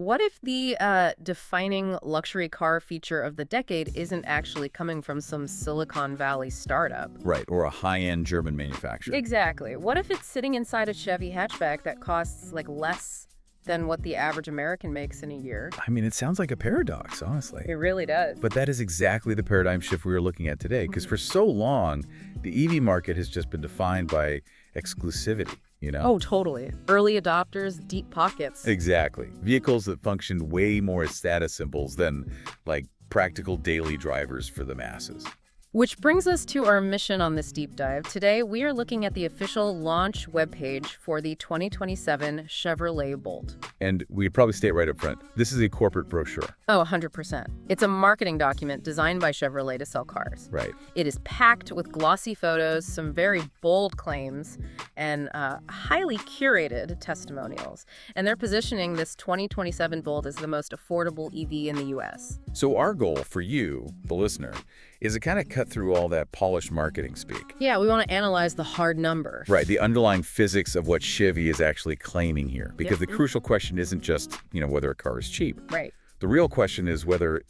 What if the defining luxury car feature of the decade isn't actually coming from some Silicon Valley startup? Right, or a high-end German manufacturer. Exactly. What if it's sitting inside a Chevy hatchback that costs like less than what the average American makes in a year? I mean, it sounds like a paradox, honestly. It really does. But that is exactly the paradigm shift we were looking at today, because for so long, the EV market has just been defined by exclusivity, you know? Oh, totally. Early adopters, deep pockets. Exactly. Vehicles that function way more as status symbols than, like, practical daily drivers for the masses. Which brings us to our mission on this deep dive. Today, we are looking at the official launch webpage for the 2027 Chevrolet Bolt. And we'd probably state right up front, this is a corporate brochure. Oh, 100%. It's a marketing document designed by Chevrolet to sell cars. Right. It is packed with glossy photos, some very bold claims, and highly curated testimonials. And they're positioning this 2027 Bolt as the most affordable EV in the U.S. So our goal for you, the listener, is to kind of cut through all that polished marketing speak. Yeah, we want to analyze the hard number. Right, the underlying physics of what Chevy is actually claiming here. Because the crucial question isn't just, whether a car is cheap. Right. The real question is whether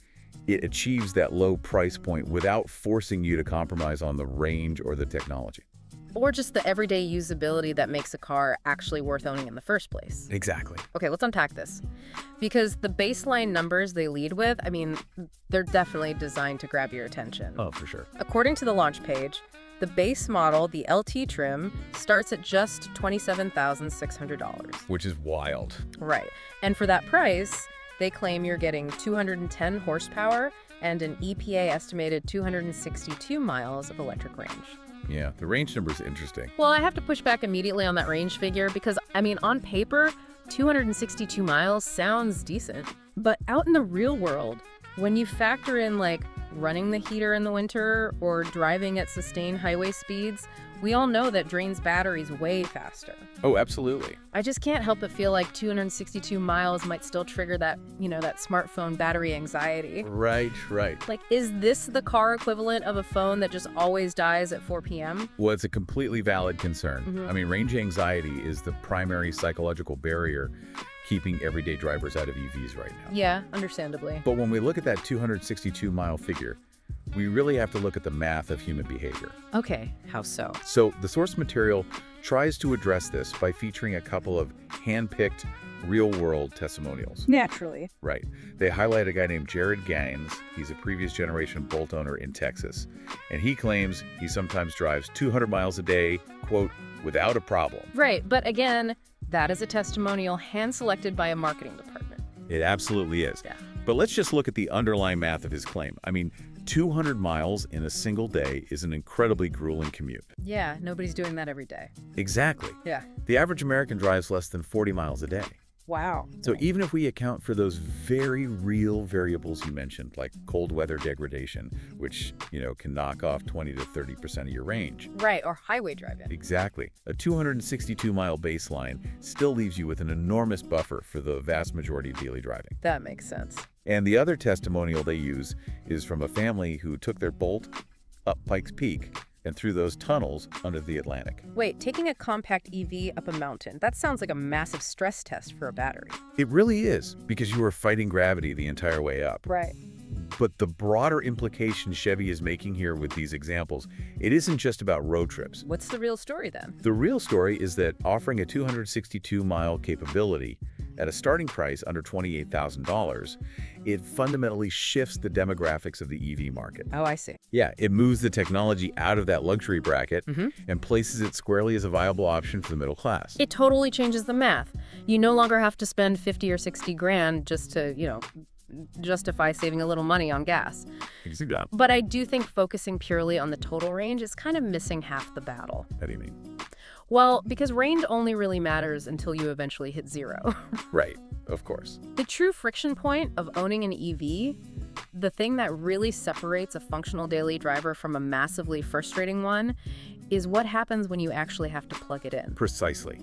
it achieves that low price point without forcing you to compromise on the range or the technology. Or just the everyday usability that makes a car actually worth owning in the first place. Exactly. Okay, let's unpack this. Because the baseline numbers they lead with, they're definitely designed to grab your attention. Oh, for sure. According to the launch page, the base model, the LT trim, starts at just $27,600. Which is wild. Right. And for that price, they claim you're getting 210 horsepower and an EPA estimated 262 miles of electric range. Yeah, the range number is interesting. Well, I have to push back immediately on that range figure because, on paper, 262 miles sounds decent. But out in the real world, when you factor in, running the heater in the winter or driving at sustained highway speeds, we all know that drains batteries way faster. Oh, absolutely. I just can't help but feel like 262 miles might still trigger that, that smartphone battery anxiety. Right. Is this the car equivalent of a phone that just always dies at 4 p.m.? Well, it's a completely valid concern. Range anxiety is the primary psychological barrier keeping everyday drivers out of EVs right now. Yeah, understandably. But when we look at that 262-mile figure, we really have to look at the math of human behavior. Okay, how so? So the source material tries to address this by featuring a couple of hand-picked, real-world testimonials. Naturally. Right. They highlight a guy named Jared Gaines. He's a previous generation Bolt owner in Texas. And he claims he sometimes drives 200 miles a day, quote, without a problem. Right, but again, that is a testimonial hand-selected by a marketing department. It absolutely is. Yeah. But let's just look at the underlying math of his claim. 200 miles in a single day is an incredibly grueling commute. Yeah, nobody's doing that every day. Exactly. Yeah. The average American drives less than 40 miles a day. Wow. So even if we account for those very real variables you mentioned, like cold weather degradation, which, can knock off 20 to 30% of your range. Right, or highway driving. Exactly. A 262-mile baseline still leaves you with an enormous buffer for the vast majority of daily driving. That makes sense. And the other testimonial they use is from a family who took their Bolt up Pikes Peak and through those tunnels under the Atlantic. Wait, taking a compact EV up a mountain, that sounds like a massive stress test for a battery. It really is, because you are fighting gravity the entire way up. Right. But the broader implication Chevy is making here with these examples, it isn't just about road trips. What's the real story then? The real story is that offering a 262-mile capability at a starting price under $28,000, it fundamentally shifts the demographics of the EV market. Oh, I see. Yeah, it moves the technology out of that luxury bracket and places it squarely as a viable option for the middle class. It totally changes the math. You no longer have to spend 50 or 60 grand just to, justify saving a little money on gas. Exactly. But I do think focusing purely on the total range is kind of missing half the battle. How do you mean? Well, because range only really matters until you eventually hit zero. Right, of course. The true friction point of owning an EV, the thing that really separates a functional daily driver from a massively frustrating one, is what happens when you actually have to plug it in. Precisely.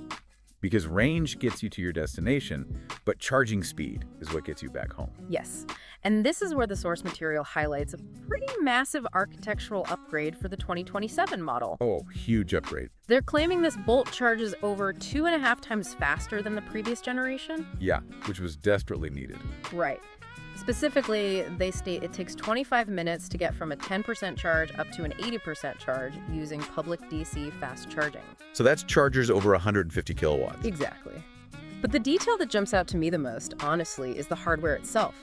Because range gets you to your destination, but charging speed is what gets you back home. Yes. And this is where the source material highlights a pretty massive architectural upgrade for the 2027 model. Oh, huge upgrade. They're claiming this Bolt charges over 2.5 times faster than the previous generation. Yeah, which was desperately needed. Right. Specifically, they state it takes 25 minutes to get from a 10% charge up to an 80% charge using public DC fast charging. So that's chargers over 150 kilowatts. Exactly. But the detail that jumps out to me the most, honestly, is the hardware itself.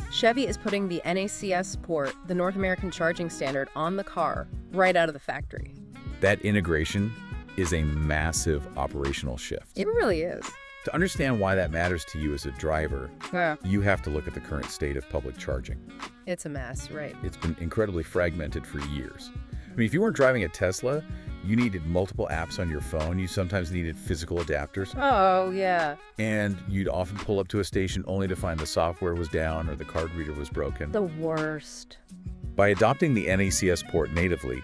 Chevy is putting the NACS port, the North American Charging Standard, on the car right out of the factory. That integration is a massive operational shift. It really is. To understand why that matters to you as a driver, Yeah. you have to look at the current state of public charging. It's a mess, right? It's been incredibly fragmented for years. I mean, if you weren't driving a Tesla, you needed multiple apps on your phone. You sometimes needed physical adapters. Oh, yeah. And you'd often pull up to a station only to find the software was down or the card reader was broken. The worst. By adopting the NACS port natively,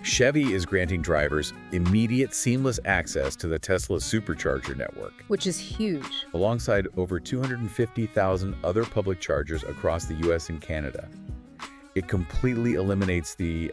Chevy is granting drivers immediate, seamless access to the Tesla Supercharger network, Which is huge. alongside over 250,000 other public chargers across the US and Canada. It completely eliminates the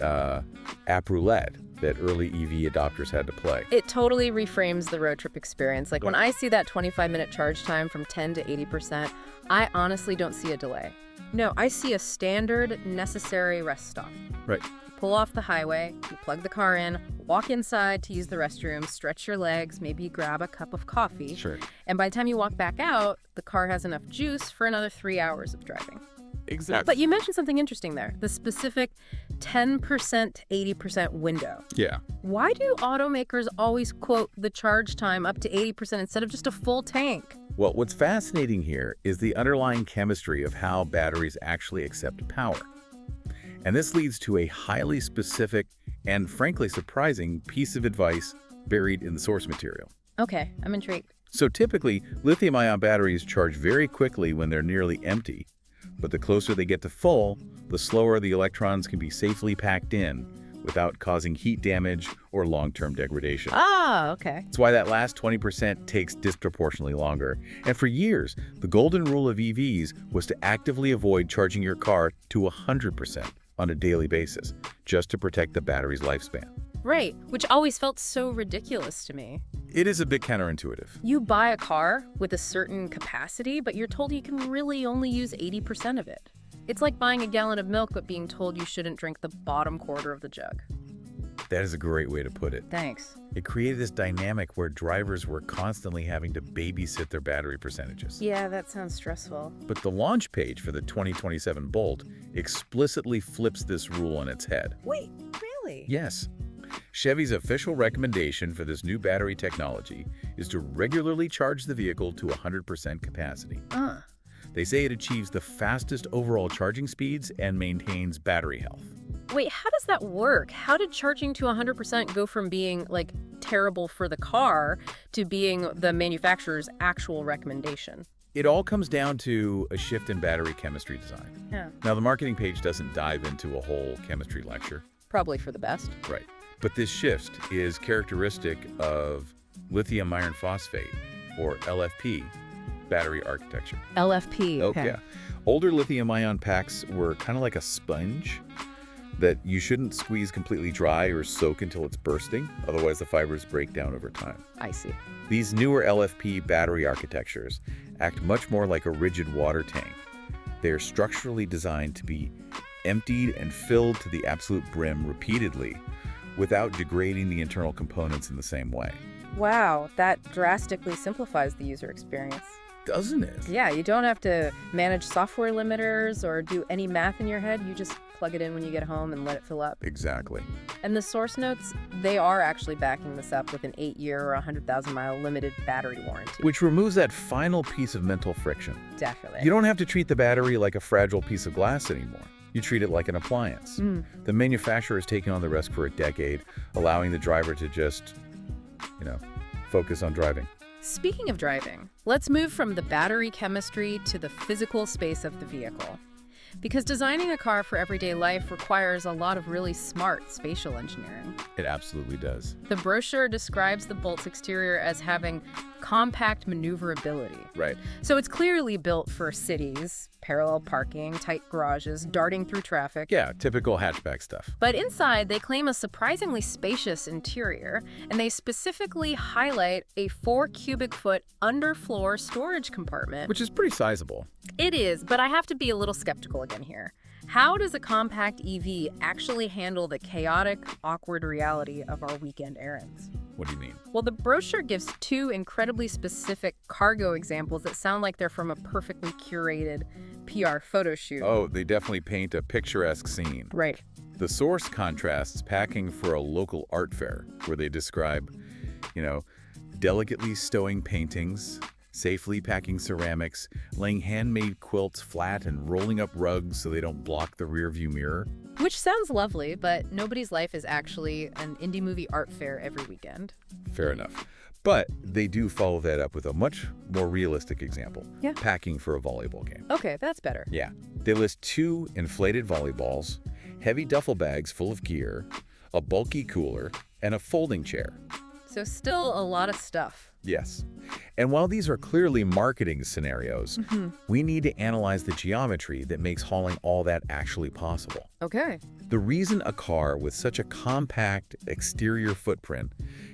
app roulette that early EV adopters had to play. It totally reframes the road trip experience. Like when I see that 25-minute charge time from 10 to 80%, I honestly don't see a delay. No, I see a standard, necessary rest stop. Right. Pull off the highway, you plug the car in, walk inside to use the restroom, stretch your legs, maybe grab a cup of coffee. Sure. And by the time you walk back out, the car has enough juice for another 3 hours of driving. Exactly. But you mentioned something interesting there, the specific 10% to 80% window. Yeah. Why do automakers always quote the charge time up to 80% instead of just a full tank? Well, what's fascinating here is the underlying chemistry of how batteries actually accept power. And this leads to a highly specific and frankly surprising piece of advice buried in the source material. Okay, I'm intrigued. So typically, lithium-ion batteries charge very quickly when they're nearly empty, but the closer they get to full, the slower the electrons can be safely packed in without causing heat damage or long-term degradation. Ah, okay. That's why that last 20% takes disproportionately longer. And for years, the golden rule of EVs was to actively avoid charging your car to 100% on a daily basis, just to protect the battery's lifespan. Right, which always felt so ridiculous to me. It is a bit counterintuitive. You buy a car with a certain capacity, but you're told you can really only use 80% of it. It's like buying a gallon of milk but being told you shouldn't drink the bottom quarter of the jug. That is a great way to put it. Thanks. It created this dynamic where drivers were constantly having to babysit their battery percentages. Yeah, that sounds stressful. But the launch page for the 2027 Bolt explicitly flips this rule on its head. Wait, really? Yes. Chevy's official recommendation for this new battery technology is to regularly charge the vehicle to 100% capacity. They say it achieves the fastest overall charging speeds and maintains battery health. Wait, how does that work? How did charging to 100% go from being, like, terrible for the car to being the manufacturer's actual recommendation? It all comes down to a shift in battery chemistry design. Yeah. Now, the marketing page doesn't dive into a whole chemistry lecture. Probably for the best. Right. But this shift is characteristic of lithium iron phosphate, or LFP, battery architecture. LFP. Oh, yeah. Older lithium-ion packs were kind of like a sponge that you shouldn't squeeze completely dry or soak until it's bursting, otherwise the fibers break down over time. I see. These newer LFP battery architectures act much more like a rigid water tank. They are structurally designed to be emptied and filled to the absolute brim repeatedly without degrading the internal components in the same way. Wow, that drastically simplifies the user experience. Doesn't it? Yeah, you don't have to manage software limiters or do any math in your head. You just plug it in when you get home and let it fill up. Exactly. And the source notes, they are actually backing this up with an 8-year or 100,000-mile limited battery warranty. Which removes that final piece of mental friction. Definitely. You don't have to treat the battery like a fragile piece of glass anymore. You treat it like an appliance. The manufacturer is taking on the risk for a decade, allowing the driver to just, focus on driving. Speaking of driving, let's move from the battery chemistry to the physical space of the vehicle. because designing a car for everyday life requires a lot of really smart spatial engineering. It absolutely does. The brochure describes the Bolt's exterior as having compact maneuverability. Right. So it's clearly built for cities, parallel parking, tight garages, darting through traffic. Yeah, typical hatchback stuff. But inside, they claim a surprisingly spacious interior, and they specifically highlight a 4 cubic foot underfloor storage compartment. Which is pretty sizable. It is, but I have to be a little skeptical again here. How does a compact EV actually handle the chaotic, awkward reality of our weekend errands? What do you mean? Well, the brochure gives 2 incredibly specific cargo examples that sound like they're from a perfectly curated PR photo shoot. Oh, they definitely paint a picturesque scene. Right. The source contrasts packing for a local art fair, where they describe, delicately stowing paintings, safely packing ceramics, laying handmade quilts flat and rolling up rugs so they don't block the rearview mirror. Which sounds lovely, but nobody's life is actually an indie movie art fair every weekend. Fair enough. But they do follow that up with a much more realistic example. Yeah. Packing for a volleyball game. Okay, that's better. Yeah. They list 2 inflated volleyballs, heavy duffel bags full of gear, a bulky cooler, and a folding chair. So still a lot of stuff. Yes. And while these are clearly marketing scenarios, we need to analyze the geometry that makes hauling all that actually possible. Okay. The reason a car with such a compact exterior footprint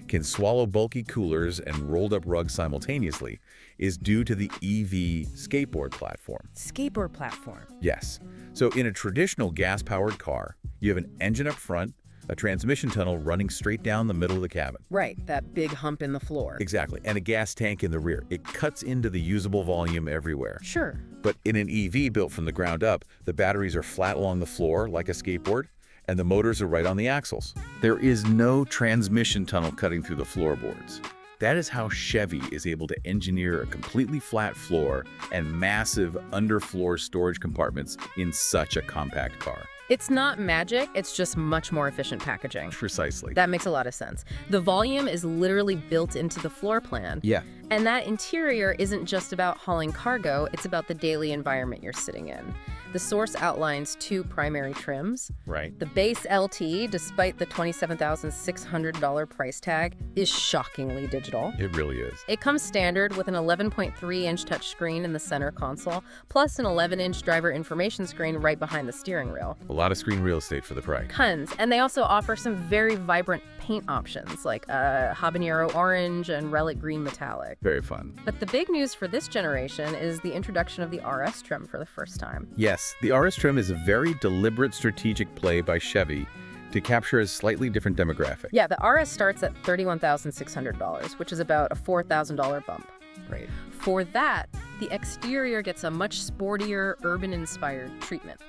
can swallow bulky coolers and rolled up rugs simultaneously is due to the EV skateboard platform. Skateboard platform. Yes. So in a traditional gas-powered car, you have an engine up front, a transmission tunnel running straight down the middle of the cabin. Right, that big hump in the floor. Exactly, and a gas tank in the rear. It cuts into the usable volume everywhere. Sure. But in an EV built from the ground up, the batteries are flat along the floor like a skateboard, and the motors are right on the axles. There is no transmission tunnel cutting through the floorboards. That is how Chevy is able to engineer a completely flat floor and massive underfloor storage compartments in such a compact car. It's not magic, it's just much more efficient packaging. Precisely. That makes a lot of sense. The volume is literally built into the floor plan. Yeah. And that interior isn't just about hauling cargo, it's about the daily environment you're sitting in. The source outlines 2 primary trims. Right. The base LT, despite the $27,600 price tag, is shockingly digital. It really is. It comes standard with an 11.3-inch touchscreen in the center console, plus an 11-inch driver information screen right behind the steering wheel. A lot of screen real estate for the price. Tons. And they also offer some very vibrant paint options, like habanero orange and relic green metallic. Very fun. But the big news for this generation is the introduction of the RS trim for the first time. Yes, the RS trim is a very deliberate strategic play by Chevy to capture a slightly different demographic. Yeah, the RS starts at $31,600, which is about a $4,000 bump. Right. For that, the exterior gets a much sportier, urban-inspired treatment.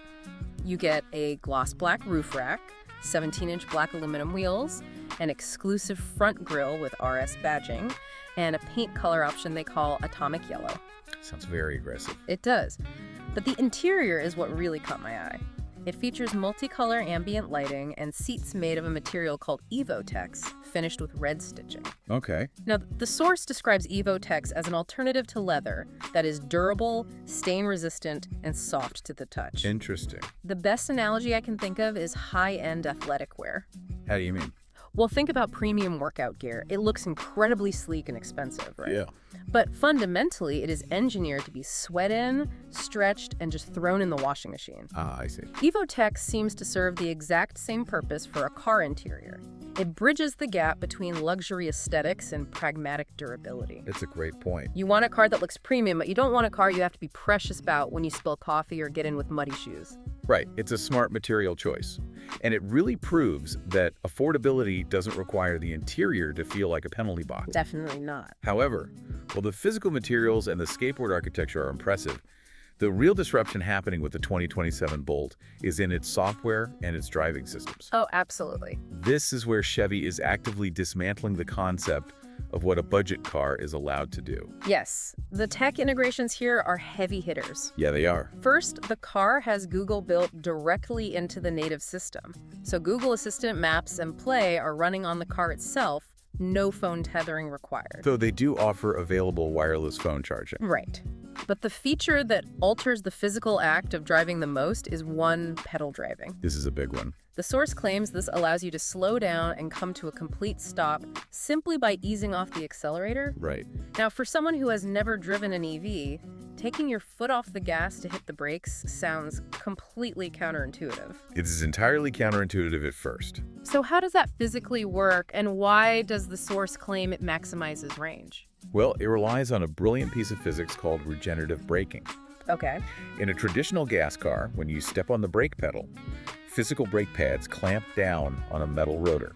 You get a gloss black roof rack, 17-inch black aluminum wheels, an exclusive front grille with RS badging, and a paint color option they call Atomic Yellow. Sounds very aggressive. It does. But the interior is what really caught my eye. It features multicolor ambient lighting and seats made of a material called Evotex, finished with red stitching. Okay. Now, the source describes Evotex as an alternative to leather that is durable, stain-resistant, and soft to the touch. Interesting. The best analogy I can think of is high-end athletic wear. How do you mean? Well, think about premium workout gear. It looks incredibly sleek and expensive, right? Yeah. But fundamentally, it is engineered to be sweat in, stretched, and just thrown in the washing machine. Ah, I see. Evotex seems to serve the exact same purpose for a car interior. It bridges the gap between luxury aesthetics and pragmatic durability. It's a great point. You want a car that looks premium, but you don't want a car you have to be precious about when you spill coffee or get in with muddy shoes. Right. It's a smart material choice. And it really proves that affordability doesn't require the interior to feel like a penalty box. Definitely not. However, while the physical materials and the skateboard architecture are impressive, the real disruption happening with the 2027 Bolt is in its software and its driving systems. Oh, absolutely. This is where Chevy is actively dismantling the concept of what a budget car is allowed to do. Yes, the tech integrations here are heavy hitters. Yeah, they are. First, the car has Google built directly into the native system. So Google Assistant, Maps, and Play are running on the car itself, no phone tethering required. Though they do offer available wireless phone charging. Right. But the feature that alters the physical act of driving the most is one-pedal driving. This is a big one. The source claims this allows you to slow down and come to a complete stop simply by easing off the accelerator. Right. Now, for someone who has never driven an EV, taking your foot off the gas to hit the brakes sounds completely counterintuitive. It is entirely counterintuitive at first. So how does that physically work, and why does the source claim it maximizes range? Well, it relies on a brilliant piece of physics called regenerative braking. Okay. In a traditional gas car, when you step on the brake pedal, physical brake pads clamp down on a metal rotor.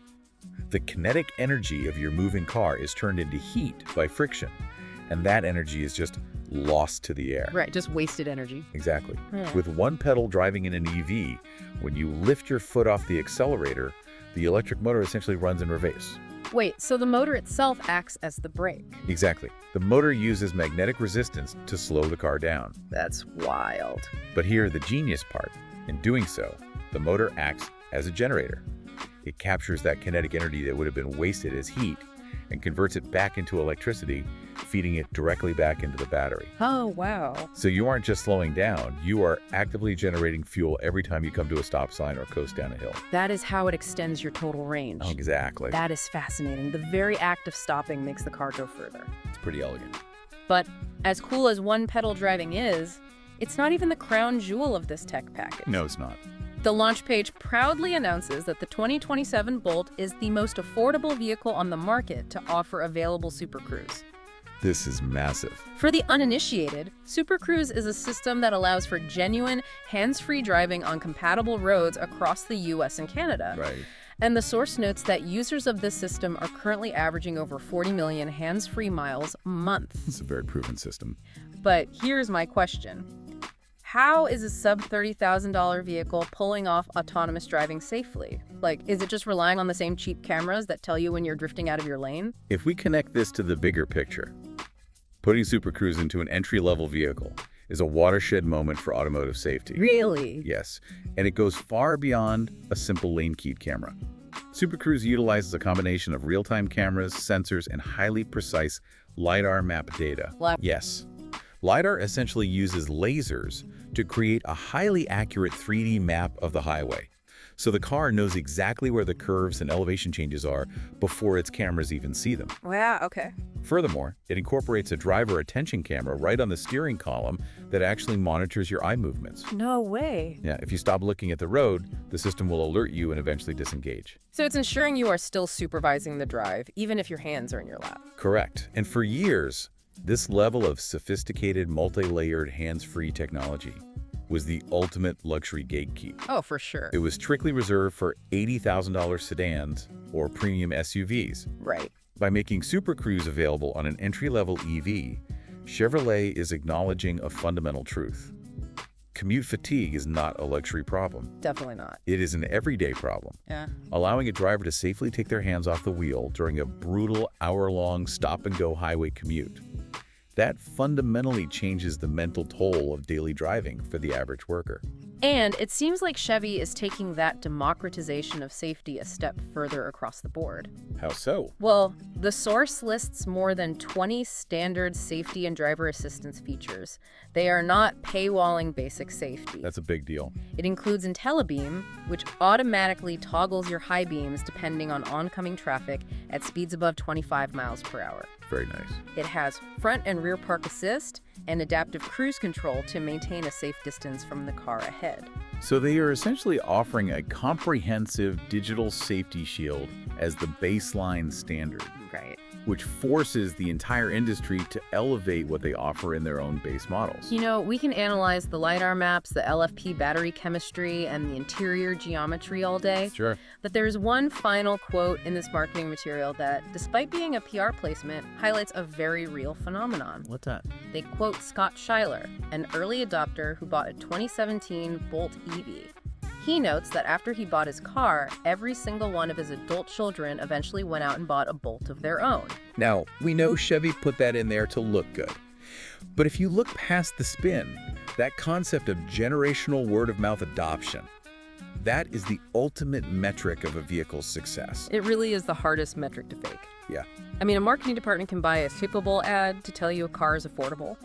The kinetic energy of your moving car is turned into heat by friction, and that energy is just lost to the air. Right, just wasted energy. Exactly. With one pedal driving in an EV, when you lift your foot off the accelerator, the electric motor essentially runs in reverse. Wait, so the motor itself acts as the brake? Exactly. The motor uses magnetic resistance to slow the car down. That's wild. But here, the genius part. In doing so, the motor acts as a generator. It captures that kinetic energy that would have been wasted as heat and converts it back into electricity, feeding it directly back into the battery. Oh, wow. So you aren't just slowing down, you are actively generating fuel every time you come to a stop sign or coast down a hill. That is how it extends your total range. Exactly. That is fascinating. The very act of stopping makes the car go further. It's pretty elegant. But as cool as one-pedal driving is, it's not even the crown jewel of this tech package. No, it's not. The launch page proudly announces that the 2027 Bolt is the most affordable vehicle on the market to offer available Super Cruise. This is massive. For the uninitiated, Super Cruise is a system that allows for genuine, hands-free driving on compatible roads across the US and Canada. Right. And the source notes that users of this system are currently averaging over 40 million hands-free miles a month. It's a very proven system. But here's my question. How is a sub-$30,000 vehicle pulling off autonomous driving safely? Like, is it just relying on the same cheap cameras that tell you when you're drifting out of your lane? If we connect this to the bigger picture, putting Super Cruise into an entry-level vehicle is a watershed moment for automotive safety. Really? Yes, and it goes far beyond a simple lane-keyed camera. Super Cruise utilizes a combination of real-time cameras, sensors, and highly precise LiDAR map data. Yes. LiDAR essentially uses lasers to create a highly accurate 3D map of the highway. So the car knows exactly where the curves and elevation changes are before its cameras even see them. Wow, okay. Furthermore, it incorporates a driver attention camera right on the steering column that actually monitors your eye movements. No way. Yeah, if you stop looking at the road, the system will alert you and eventually disengage. So it's ensuring you are still supervising the drive, even if your hands are in your lap. Correct. And for years, this level of sophisticated, multi-layered, hands-free technology was the ultimate luxury gatekeep. Oh, for sure. It was strictly reserved for $80,000 sedans or premium SUVs. Right. By making Super Cruise available on an entry-level EV, Chevrolet is acknowledging a fundamental truth. Commute fatigue is not a luxury problem. Definitely not. It is an everyday problem. Yeah. Allowing a driver to safely take their hands off the wheel during a brutal hour-long stop-and-go highway commute. That fundamentally changes the mental toll of daily driving for the average worker. And it seems like Chevy is taking that democratization of safety a step further across the board. How so? Well, the source lists more than 20 standard safety and driver assistance features. They are not paywalling basic safety. That's a big deal. It includes IntelliBeam, which automatically toggles your high beams depending on oncoming traffic at speeds above 25 miles per hour. Very nice. It has front and rear park assist and adaptive cruise control to maintain a safe distance from the car ahead. So they are essentially offering a comprehensive digital safety shield as the baseline standard, Right. which forces the entire industry to elevate what they offer in their own base models. You know, we can analyze the LiDAR maps, the LFP battery chemistry, and the interior geometry all day. Sure. But there's one final quote in this marketing material that, despite being a PR placement, highlights a very real phenomenon. What's that? They quote Scott Schuyler, an early adopter who bought a 2017 Bolt EV. He notes that after he bought his car, every single one of his adult children eventually went out and bought a Bolt of their own. Now, we know Chevy put that in there to look good. But if you look past the spin, that concept of generational word-of-mouth adoption, That is the ultimate metric of a vehicle's success. It really is the hardest metric to fake. Yeah. I mean, a marketing department can buy a Super Bowl ad to tell you a car is affordable,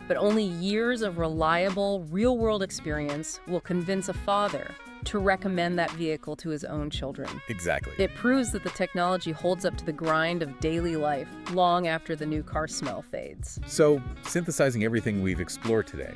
but only years of reliable, real-world experience will convince a father to recommend that vehicle to his own children. Exactly. It proves that the technology holds up to the grind of daily life long after the new car smell fades. So, synthesizing everything we've explored today,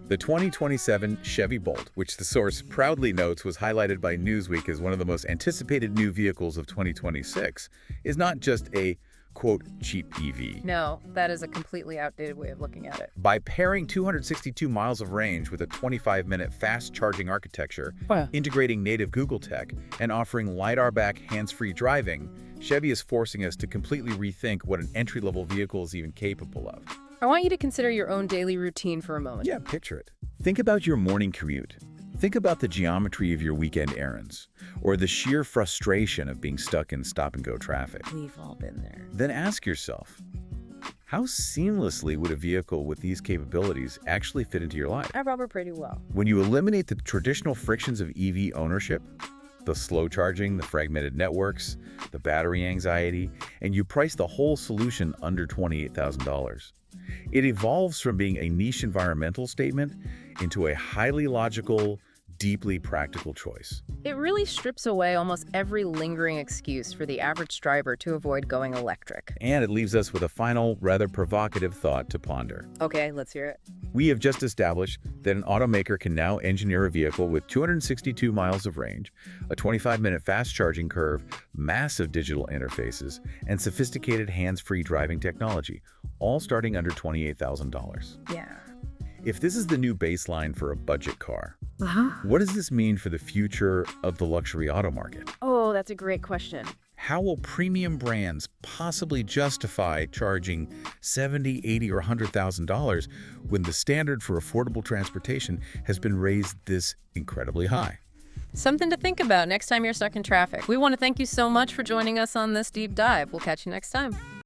the 2027 Chevy Bolt, which the source proudly notes was highlighted by Newsweek as one of the most anticipated new vehicles of 2026, is not just a, quote, cheap EV. No, that is a completely outdated way of looking at it. By pairing 262 miles of range with a 25-minute fast-charging architecture, integrating native Google tech, and offering LiDAR-backed hands-free driving, Chevy is forcing us to completely rethink what an entry-level vehicle is even capable of. I want you to consider your own daily routine for a moment. Yeah, picture it. Think about your morning commute. Think about the geometry of your weekend errands, or the sheer frustration of being stuck in stop-and-go traffic. We've all been there. Then ask yourself, how seamlessly would a vehicle with these capabilities actually fit into your life? I rubber pretty well. When you eliminate the traditional frictions of EV ownership, the slow charging, the fragmented networks, the battery anxiety, and you price the whole solution under $28,000, it evolves from being a niche environmental statement into a highly logical, deeply practical choice. It really strips away almost every lingering excuse for the average driver to avoid going electric. And it leaves us with a final, rather provocative thought to ponder. Okay, let's hear it. We have just established that an automaker can now engineer a vehicle with 262 miles of range, a 25-minute fast charging curve, massive digital interfaces, and sophisticated hands-free driving technology, all starting under $28,000. Yeah. If this is the new baseline for a budget car, what does this mean for the future of the luxury auto market? Oh, that's a great question. How will premium brands possibly justify charging $70,000, $80,000, or $100,000 when the standard for affordable transportation has been raised this incredibly high? Something to think about next time you're stuck in traffic. We want to thank you so much for joining us on this deep dive. We'll catch you next time.